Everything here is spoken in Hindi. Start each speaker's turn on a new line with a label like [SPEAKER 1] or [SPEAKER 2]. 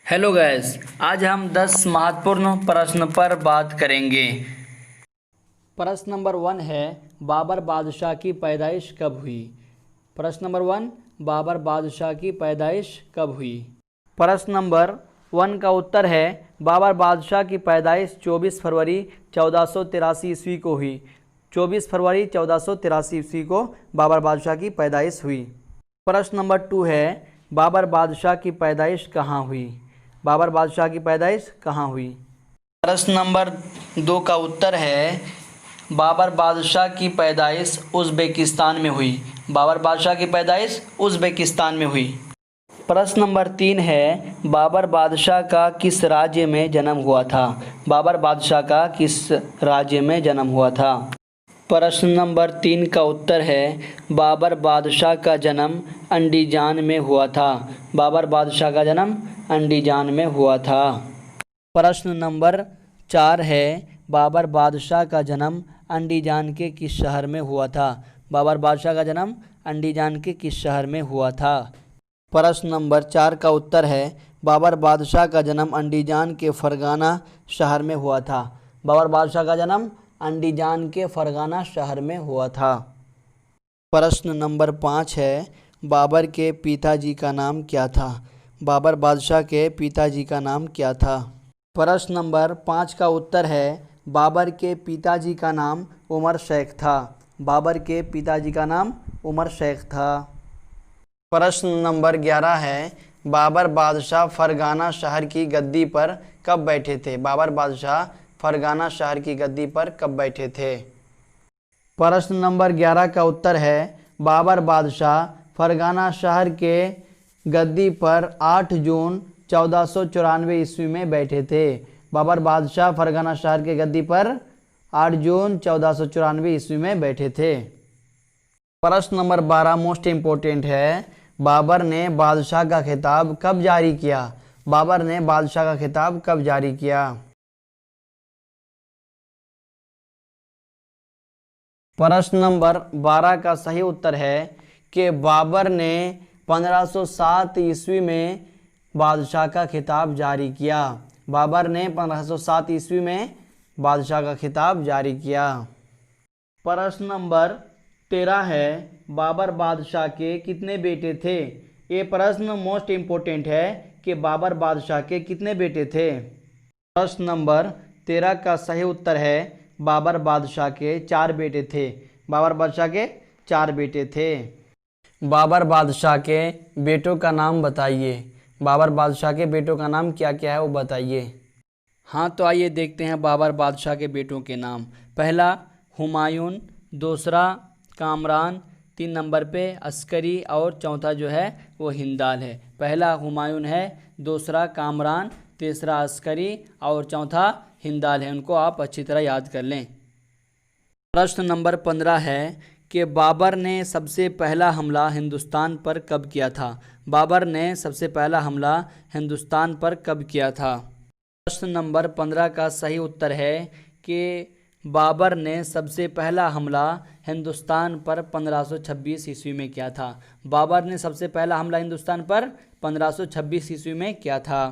[SPEAKER 1] हेलो गैस, आज हम 10 महत्वपूर्ण प्रश्न पर बात करेंगे। प्रश्न नंबर 1 है, बाबर बादशाह की पैदाइश कब हुई? प्रश्न नंबर 1, बाबर बादशाह की पैदाइश कब हुई? प्रश्न नंबर 1 का उत्तर है, बाबर बादशाह की पैदाइश 24 फरवरी 1483 ईस्वी को हुई। 24 फरवरी 1483 ईस्वी को बाबर बादशाह की पैदाइश हुई। प्रश्न नंबर 2 है, बाबर बादशाह की पैदाइश कहाँ हुई? बाबर बादशाह की पैदाइश कहाँ हुई? प्रश्न नंबर 2 का उत्तर है, बाबर बादशाह की पैदाइश उज़्बेकिस्तान में हुई। बाबर बादशाह की पैदाइश उज़्बेकिस्तान में हुई। प्रश्न नंबर 3 है, बाबर बादशाह का किस राज्य में जन्म हुआ था? बाबर बादशाह का किस राज्य में जन्म हुआ था? प्रश्न नंबर 3 का उत्तर है, बाबर बादशाह का जन्म अंडीजान में हुआ था। बाबर बादशाह का जन्म अंडीजान में हुआ था। प्रश्न नंबर 4 है, बाबर बादशाह का जन्म अंडीजान के किस शहर में हुआ था? बाबर बादशाह का जन्म अंडीजान के किस शहर में हुआ था? प्रश्न नंबर 4 का उत्तर है, बाबर बादशाह का जन्म अंडीजान के फरगाना शहर में हुआ था। बाबर बादशाह का जन्म अंडीजान के फरगाना शहर में हुआ था। प्रश्न नंबर 5 है, बाबर के पिताजी का नाम क्या था? बाबर बादशाह के पिताजी का नाम क्या था? प्रश्न नंबर 5 का उत्तर है, बाबर के पिताजी का नाम उमर शेख था। बाबर के पिताजी का नाम उमर शेख था। प्रश्न नंबर 11 है, बाबर बादशाह फरगाना शहर की गद्दी पर कब बैठे थे? बाबर बादशाह फरगाना शहर की गद्दी पर कब बैठे थे? प्रश्न नंबर 11 का उत्तर है, बाबर बादशाह फरगाना शहर के गद्दी पर 8 जून 1494 ईस्वी में बैठे थे। बाबर बादशाह फरगाना शहर के गद्दी पर 8 जून 1494 ईस्वी में बैठे थे। प्रश्न नंबर 12 मोस्ट इम्पोर्टेंट है, बाबर ने बादशाह का खिताब कब जारी किया? बाबर ने बादशाह का खिताब कब जारी किया? प्रश्न नंबर 12 का सही उत्तर है कि बाबर ने 1507 ईस्वी में बादशाह का खिताब जारी किया। बाबर ने 1507 ईस्वी में बादशाह का खिताब जारी किया। प्रश्न नंबर 13 है, बाबर बादशाह के कितने बेटे थे? ये प्रश्न मोस्ट इम्पोर्टेंट है कि बाबर बादशाह के कितने बेटे थे। प्रश्न नंबर 13 का सही उत्तर है, बाबर बादशाह के 4 बेटे थे। बाबर बादशाह के 4 बेटे थे। बाबर बादशाह के बेटों का नाम बताइए। बाबर बादशाह के बेटों का नाम क्या क्या है वो बताइए। हाँ, तो आइए देखते हैं बाबर बादशाह के बेटों के नाम। पहला हुमायूं, दूसरा कामरान, 3 नंबर पे अस्करी और चौथा जो है वो हिंदाल है। पहला हुमायूं है, दूसरा कामरान, तीसरा अस्करी और चौथा हिंदाल है। उनको आप अच्छी तरह याद कर लें। प्रश्न नंबर 15 है कि बाबर ने सबसे पहला हमला हिंदुस्तान पर कब किया था? बाबर ने सबसे पहला हमला हिंदुस्तान पर कब किया था? प्रश्न नंबर 15 का सही उत्तर है कि बाबर ने सबसे पहला हमला हिंदुस्तान पर 1526 ईस्वी में किया था। बाबर ने सबसे पहला हमला हिंदुस्तान पर 1526 ईस्वी में किया था।